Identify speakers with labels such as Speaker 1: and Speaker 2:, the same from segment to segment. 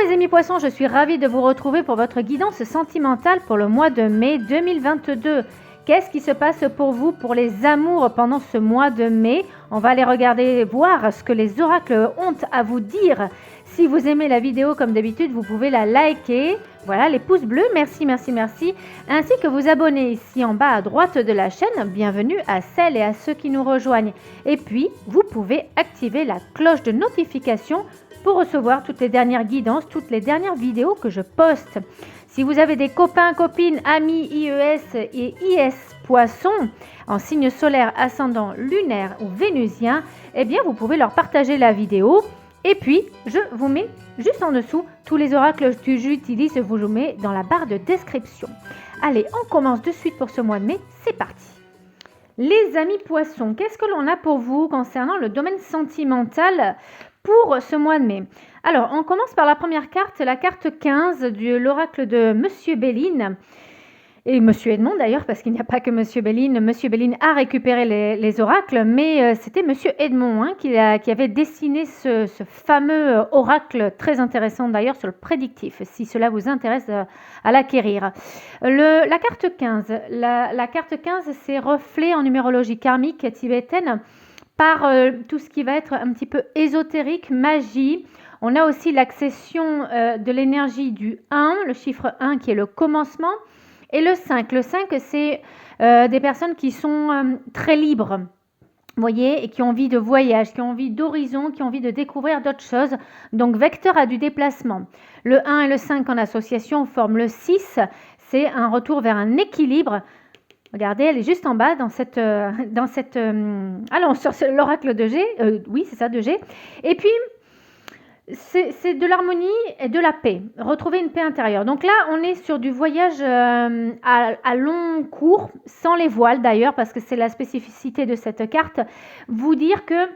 Speaker 1: mes amis poissons, je suis ravie de vous retrouver pour votre guidance sentimentale pour le mois de mai 2022. Qu'est-ce qui se passe pour vous, pour les amours pendant ce mois de mai? On va aller regarder, voir ce que les oracles ont à vous dire. Si vous aimez la vidéo comme d'habitude, vous pouvez la liker. Voilà, les pouces bleus, merci, merci, merci. Ainsi que vous abonner ici en bas à droite de la chaîne. Bienvenue à celles et à ceux qui nous rejoignent. Et puis, vous pouvez activer la cloche de notification pour recevoir toutes les dernières guidances, toutes les dernières vidéos que je poste. Si vous avez des copains, copines, amis IES et IS Poissons en signe solaire, ascendant, lunaire ou vénusien, eh bien vous pouvez leur partager la vidéo. Et puis, je vous mets juste en dessous tous les oracles que j'utilise, je vous mets dans la barre de description. Allez, on commence de suite pour ce mois de mai, c'est parti. Les amis poissons, qu'est-ce que l'on a pour vous concernant le domaine sentimental pour ce mois de mai? Alors, on commence par la première carte, la carte 15 de l'oracle de Monsieur Béline. Et Monsieur Edmond d'ailleurs, parce qu'il n'y a pas que Monsieur Béline. Monsieur Béline a récupéré les oracles, mais c'était Monsieur Edmond qui avait dessiné ce fameux oracle, très intéressant d'ailleurs sur le prédictif, si cela vous intéresse à l'acquérir. La carte 15, la carte 15, c'est reflet en numérologie karmique tibétaine par tout ce qui va être un petit peu ésotérique, magie. On a aussi l'accession de l'énergie du 1, le chiffre 1 qui est le commencement, et le 5. Le 5, c'est des personnes qui sont très libres, vous voyez, et qui ont envie de voyage, qui ont envie d'horizon, qui ont envie de découvrir d'autres choses. Donc, vecteur à du déplacement. Le 1 et le 5 en association forment le 6. C'est un retour vers un équilibre. Regardez, elle est juste en bas dans cette allons sur l'oracle de G. Oui, c'est ça, de G. Et puis, c'est de l'harmonie et de la paix. Retrouver une paix intérieure. Donc là, on est sur du voyage à long cours, sans les voiles d'ailleurs, parce que c'est la spécificité de cette carte. Vous dire que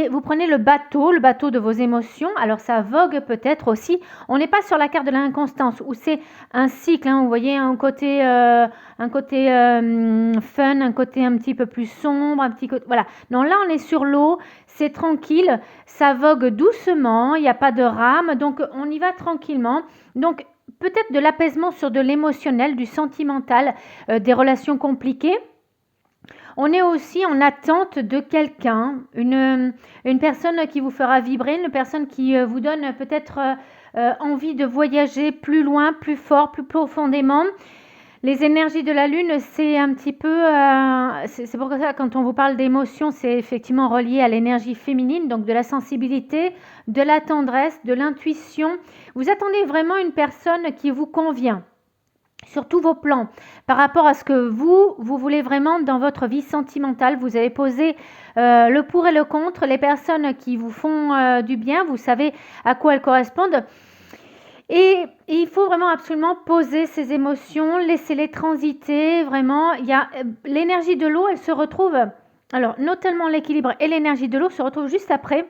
Speaker 1: vous prenez le bateau de vos émotions. Alors ça vogue peut-être aussi. On n'est pas sur la carte de l'inconstance où c'est un cycle. Vous voyez, un côté fun, un côté un petit peu plus sombre, un petit côté, voilà. Non, là on est sur l'eau, c'est tranquille, ça vogue doucement, il n'y a pas de rame, donc on y va tranquillement. Donc peut-être de l'apaisement sur de l'émotionnel, du sentimental, des relations compliquées. On est aussi en attente de quelqu'un, une personne qui vous fera vibrer, une personne qui vous donne peut-être envie de voyager plus loin, plus fort, plus profondément. Les énergies de la Lune, c'est un petit peu... c'est pour ça, quand on vous parle d'émotion, c'est effectivement relié à l'énergie féminine, donc de la sensibilité, de la tendresse, de l'intuition. Vous attendez vraiment une personne qui vous convient sur tous vos plans, par rapport à ce que vous voulez vraiment dans votre vie sentimentale. Vous avez posé le pour et le contre, les personnes qui vous font du bien, vous savez à quoi elles correspondent. Et il faut vraiment absolument poser ces émotions, laisser-les transiter, vraiment. Il y a l'énergie de l'eau, elle se retrouve, alors notamment l'équilibre et l'énergie de l'eau se retrouvent juste après.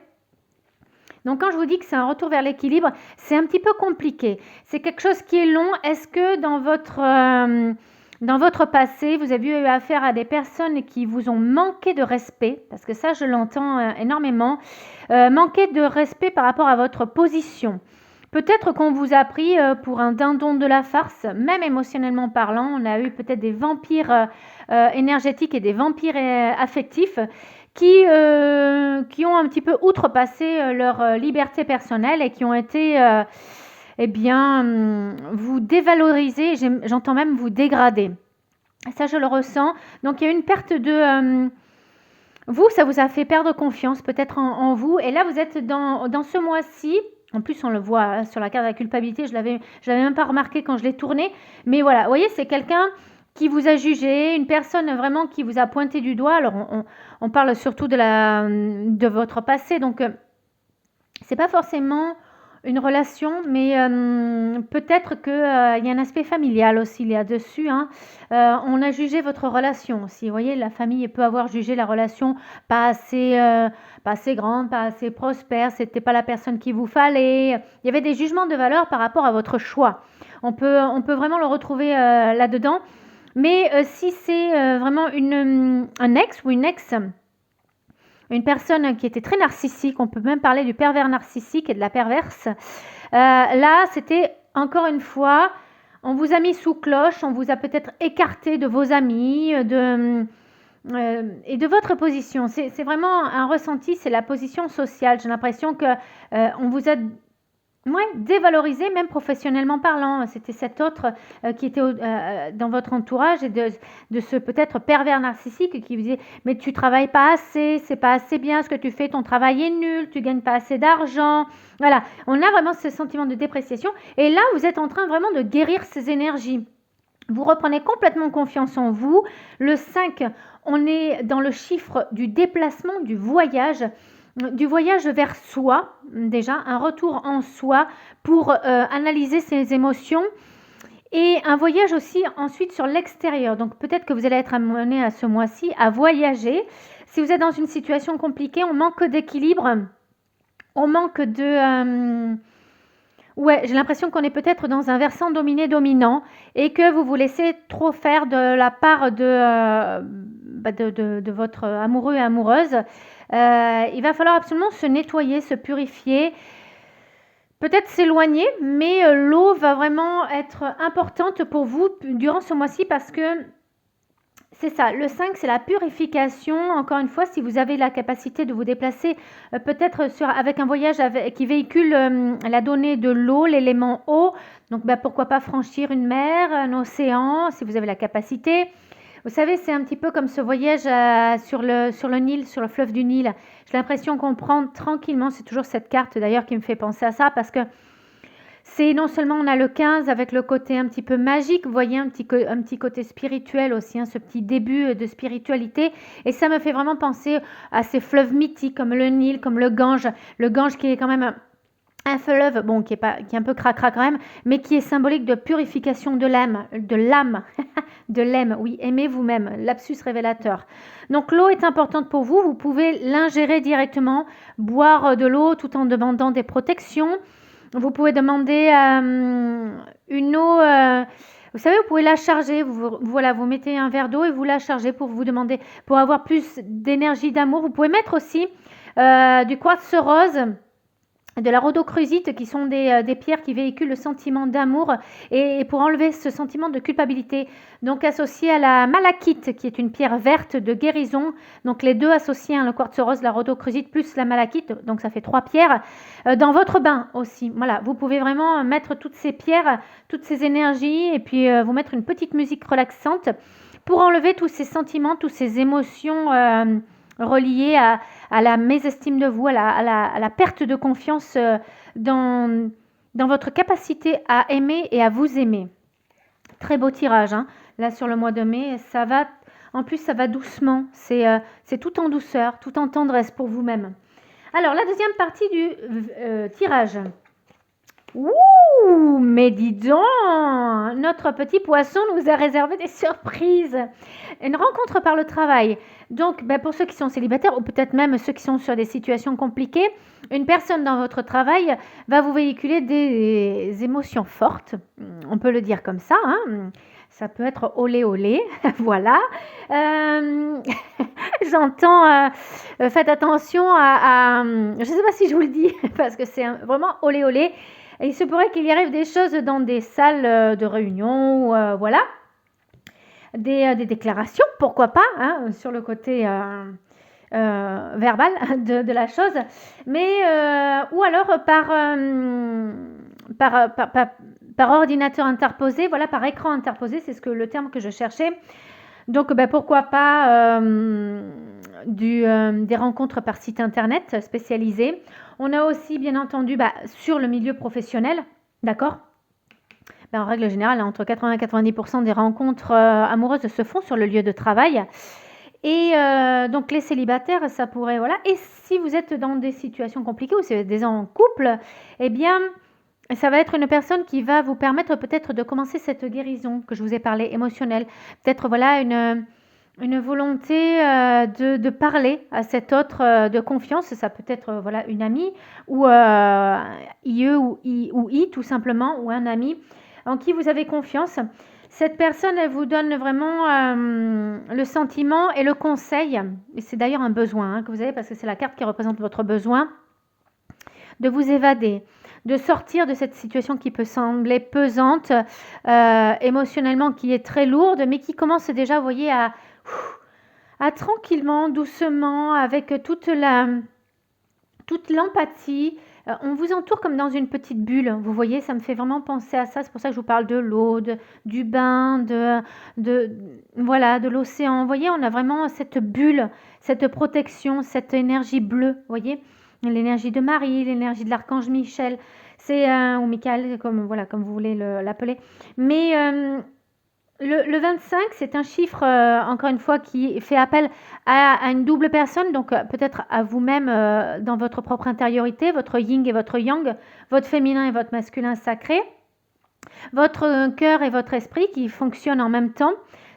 Speaker 1: Donc quand je vous dis que c'est un retour vers l'équilibre, c'est un petit peu compliqué. C'est quelque chose qui est long. Est-ce que dans votre passé, vous avez eu affaire à des personnes qui vous ont manqué de respect? Parce que ça, je l'entends énormément. Manquer de respect par rapport à votre position. Peut-être qu'on vous a pris pour un dindon de la farce, même émotionnellement parlant. On a eu peut-être des vampires énergétiques et des vampires affectifs qui ont un petit peu outrepassé leur liberté personnelle et qui ont été, vous dévaloriser, j'entends même vous dégrader. Ça, je le ressens. Donc, il y a une perte de... vous, ça vous a fait perdre confiance peut-être en vous. Et là, vous êtes dans ce mois-ci. En plus, on le voit sur la carte de la culpabilité. Je l'avais même pas remarqué quand je l'ai tourné. Mais voilà, vous voyez, c'est quelqu'un qui vous a jugé, une personne vraiment qui vous a pointé du doigt. Alors, on parle surtout de votre passé. Donc, c'est pas forcément une relation, mais peut-être qu'il y a un aspect familial aussi là-dessus. On a jugé votre relation aussi. Vous voyez, la famille peut avoir jugé la relation pas assez grande, pas assez prospère. C'était pas la personne qu'il vous fallait. Il y avait des jugements de valeur par rapport à votre choix. On peut vraiment le retrouver là-dedans. Mais si c'est vraiment un ex ou une ex une personne qui était très narcissique, on peut même parler du pervers narcissique et de la perverse. Là, c'était encore une fois, on vous a mis sous cloche, on vous a peut-être écarté de vos amis, et de votre position. C'est vraiment un ressenti, c'est la position sociale. J'ai l'impression que on vous a dévalorisé, même professionnellement parlant. C'était cet autre qui était dans votre entourage et de ce peut-être pervers narcissique qui vous disait mais tu travailles pas assez, c'est pas assez bien ce que tu fais, ton travail est nul, tu gagnes pas assez d'argent. Voilà, on a vraiment ce sentiment de dépréciation et là vous êtes en train vraiment de guérir ces énergies. Vous reprenez complètement confiance en vous. Le 5, on est dans le chiffre du déplacement, du voyage vers soi, déjà, un retour en soi pour analyser ses émotions et un voyage aussi ensuite sur l'extérieur. Donc peut-être que vous allez être amené à ce mois-ci à voyager. Si vous êtes dans une situation compliquée, on manque d'équilibre, on manque de... j'ai l'impression qu'on est peut-être dans un versant dominé-dominant et que vous vous laissez trop faire de la part de votre amoureux et amoureuse. Il va falloir absolument se nettoyer, se purifier, peut-être s'éloigner, mais l'eau va vraiment être importante pour vous durant ce mois-ci parce que c'est ça, le 5, c'est la purification. Encore une fois, si vous avez la capacité de vous déplacer, peut-être avec un voyage qui véhicule la donnée de l'eau, l'élément eau, donc pourquoi pas franchir une mer, un océan, si vous avez la capacité. Vous savez, c'est un petit peu comme ce voyage sur le Nil, sur le fleuve du Nil. J'ai l'impression qu'on prend tranquillement, c'est toujours cette carte d'ailleurs qui me fait penser à ça, parce que c'est non seulement on a le 15 avec le côté un petit peu magique, vous voyez un petit côté spirituel aussi, ce petit début de spiritualité, et ça me fait vraiment penser à ces fleuves mythiques comme le Nil, comme le Gange qui est quand même un fleuve, bon, qui est un peu cracra quand même, mais qui est symbolique de purification de l'âme, de l'âme, oui, aimez vous-même, lapsus révélateur. Donc l'eau est importante pour vous, vous pouvez l'ingérer directement, boire de l'eau tout en demandant des protections. Vous pouvez demander une eau, vous savez, vous pouvez la charger, vous mettez un verre d'eau et vous la chargez pour vous demander, pour avoir plus d'énergie, d'amour. Vous pouvez mettre aussi du quartz rose, de la rhodochrosite, qui sont des pierres qui véhiculent le sentiment d'amour et pour enlever ce sentiment de culpabilité. Donc associé à la malachite, qui est une pierre verte de guérison. Donc les deux associés, le quartz rose, la rhodochrosite plus la malachite, donc ça fait 3 pierres. Dans votre bain aussi, voilà, vous pouvez vraiment mettre toutes ces pierres, toutes ces énergies et puis vous mettre une petite musique relaxante pour enlever tous ces sentiments, toutes ces émotions reliées à la mésestime de vous, à la perte de confiance dans votre capacité à aimer et à vous aimer. Très beau tirage, là sur le mois de mai, ça va, en plus ça va doucement, c'est tout en douceur, tout en tendresse pour vous-même. Alors la deuxième partie du tirage. Ouh, mais dis donc, notre petit poisson nous a réservé des surprises. Une rencontre par le travail. Donc, pour ceux qui sont célibataires ou peut-être même ceux qui sont sur des situations compliquées, une personne dans votre travail va vous véhiculer des émotions fortes. On peut le dire comme ça, Ça peut être olé olé, voilà. J'entends, faites attention je ne sais pas si je vous le dis, parce que c'est vraiment olé olé. Et il se pourrait qu'il y arrive des choses dans des salles de réunion, voilà. Des déclarations, pourquoi pas, sur le côté verbal de la chose. Mais, ou alors par ordinateur interposé, voilà, par écran interposé, c'est le terme que je cherchais. Donc, pourquoi pas des rencontres par site internet spécialisé. On a aussi, bien entendu, sur le milieu professionnel, d'accord ? En règle générale, entre 80 et 90% des rencontres amoureuses se font sur le lieu de travail. Et donc, les célibataires, ça pourrait, voilà. Et si vous êtes dans des situations compliquées ou si vous êtes déjà en couple, eh bien, ça va être une personne qui va vous permettre peut-être de commencer cette guérison que je vous ai parlé, émotionnelle. Peut-être, voilà, une volonté de parler à cet autre de confiance. Ça peut être, voilà, une amie ou IE ou I tout simplement, ou un ami en qui vous avez confiance. Cette personne, elle vous donne vraiment le sentiment et le conseil, et c'est d'ailleurs un besoin que vous avez, parce que c'est la carte qui représente votre besoin, de vous évader, de sortir de cette situation qui peut sembler pesante, émotionnellement, qui est très lourde, mais qui commence déjà, vous voyez, à tranquillement, doucement, avec toute l'empathie. On vous entoure comme dans une petite bulle. Vous voyez, ça me fait vraiment penser à ça. C'est pour ça que je vous parle de l'eau, du bain, voilà, de l'océan. Vous voyez, on a vraiment cette bulle, cette protection, cette énergie bleue. Vous voyez, l'énergie de Marie, l'énergie de l'archange Michel, ou Michael, voilà, comme vous voulez l'appeler. Mais le 25, c'est un chiffre, encore une fois, qui fait appel à une double personne, donc peut-être à vous-même dans votre propre intériorité, votre yin et votre yang, votre féminin et votre masculin sacré, votre cœur et votre esprit qui fonctionnent en même temps.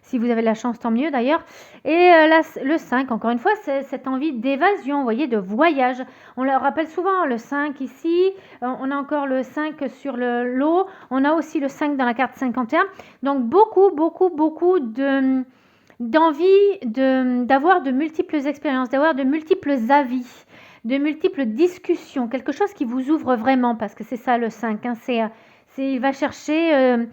Speaker 1: Si vous avez la chance, tant mieux d'ailleurs. Et là, le 5, encore une fois, c'est cette envie d'évasion, vous voyez, de voyage. On le rappelle souvent, le 5 ici, on a encore le 5 sur l'eau, on a aussi le 5 dans la carte 51. Donc beaucoup d'envie d'avoir de multiples expériences, d'avoir de multiples avis, de multiples discussions, quelque chose qui vous ouvre vraiment, parce que c'est ça le 5, il va chercher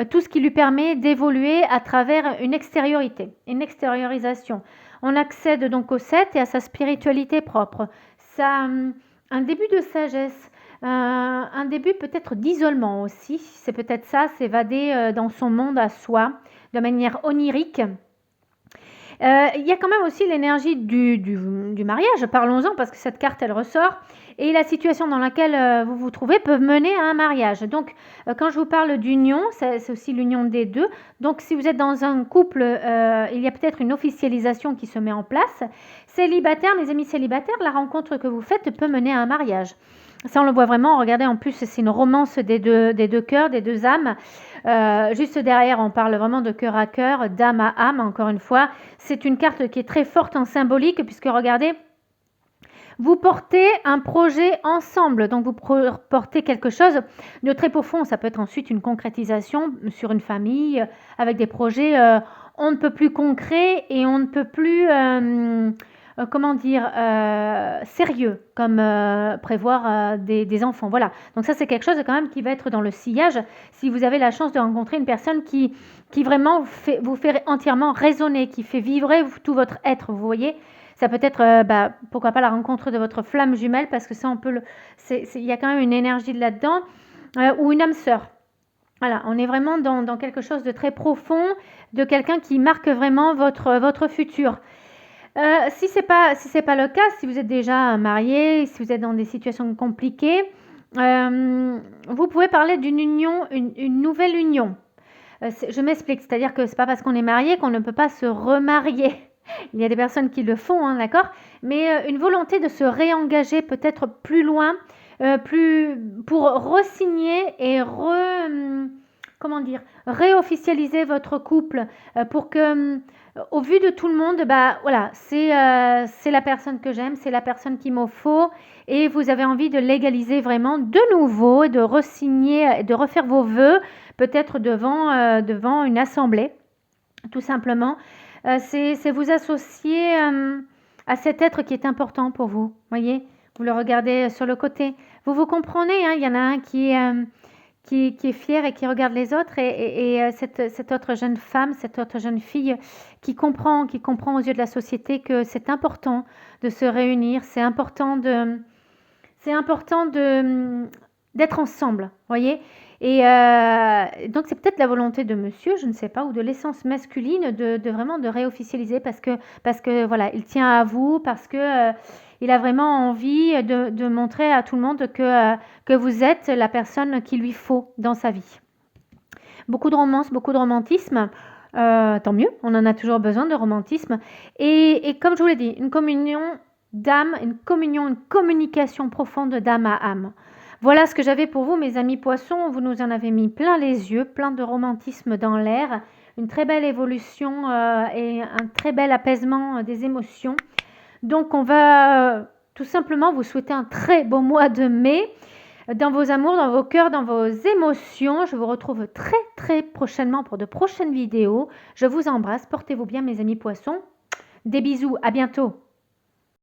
Speaker 1: tout ce qui lui permet d'évoluer à travers une extériorité, une extériorisation. On accède donc au 7 et à sa spiritualité propre. Ça, un début de sagesse, un début peut-être d'isolement aussi. C'est peut-être ça, s'évader dans son monde à soi, de manière onirique. Il y a quand même aussi l'énergie du mariage, parlons-en, parce que cette carte, elle ressort. Et la situation dans laquelle vous vous trouvez peut mener à un mariage. Donc, quand je vous parle d'union, c'est aussi l'union des deux. Donc, si vous êtes dans un couple, il y a peut-être une officialisation qui se met en place. Célibataire, mes amis célibataires, la rencontre que vous faites peut mener à un mariage. Ça, on le voit vraiment. Regardez, en plus, c'est une romance des deux cœurs, des deux âmes. Juste derrière, on parle vraiment de cœur à cœur, d'âme à âme, encore une fois. C'est une carte qui est très forte en symbolique, puisque regardez, vous portez un projet ensemble, donc vous portez quelque chose de très profond. Ça peut être ensuite une concrétisation sur une famille, avec des projets on ne peut plus concrets et on ne peut plus, sérieux, comme prévoir des enfants. Voilà, donc ça c'est quelque chose quand même qui va être dans le sillage, si vous avez la chance de rencontrer une personne qui vraiment vous fait entièrement résonner, qui fait vibrer tout votre être, vous voyez. Ça peut être, pourquoi pas la rencontre de votre flamme jumelle, parce que ça, il y a quand même une énergie là-dedans, ou une âme sœur. Voilà, on est vraiment dans quelque chose de très profond, de quelqu'un qui marque vraiment votre futur. Si c'est pas le cas, si vous êtes déjà marié, si vous êtes dans des situations compliquées, vous pouvez parler d'une union, une nouvelle union. Je m'explique, c'est-à-dire que c'est pas parce qu'on est marié qu'on ne peut pas se remarier. Il y a des personnes qui le font, d'accord, mais une volonté de se réengager peut-être plus loin, pour re-signer et réofficialiser votre couple, pour que, au vu de tout le monde, voilà, c'est la personne que j'aime, c'est la personne qu'il me faut, et vous avez envie de légaliser vraiment de nouveau, de re-signer, de refaire vos vœux, peut-être devant une assemblée, tout simplement. C'est vous associer à cet être qui est important pour vous. Voyez, vous le regardez sur le côté. Vous comprenez, il y en a un qui est fier et qui regarde les autres, et cette autre jeune femme, cette autre jeune fille qui comprend aux yeux de la société que c'est important de se réunir, c'est important d'être ensemble, voyez. Et donc c'est peut-être la volonté de monsieur, je ne sais pas, ou de l'essence masculine de vraiment de réofficialiser, parce que voilà, il tient à vous, parce que il a vraiment envie de montrer à tout le monde que vous êtes la personne qu'il lui faut dans sa vie. Beaucoup de romance, beaucoup de romantisme. Tant mieux, on en a toujours besoin de romantisme. Et comme je vous l'ai dit, une communion d'âme, une communication profonde d'âme à âme. Voilà ce que j'avais pour vous, mes amis poissons. Vous nous en avez mis plein les yeux, plein de romantisme dans l'air, une très belle évolution et un très bel apaisement des émotions. Donc on va tout simplement vous souhaiter un très beau mois de mai. dans vos amours, dans vos cœurs, dans vos émotions. Je vous retrouve très très prochainement pour de prochaines vidéos. Je vous embrasse, portez-vous bien mes amis poissons. Des bisous, à bientôt.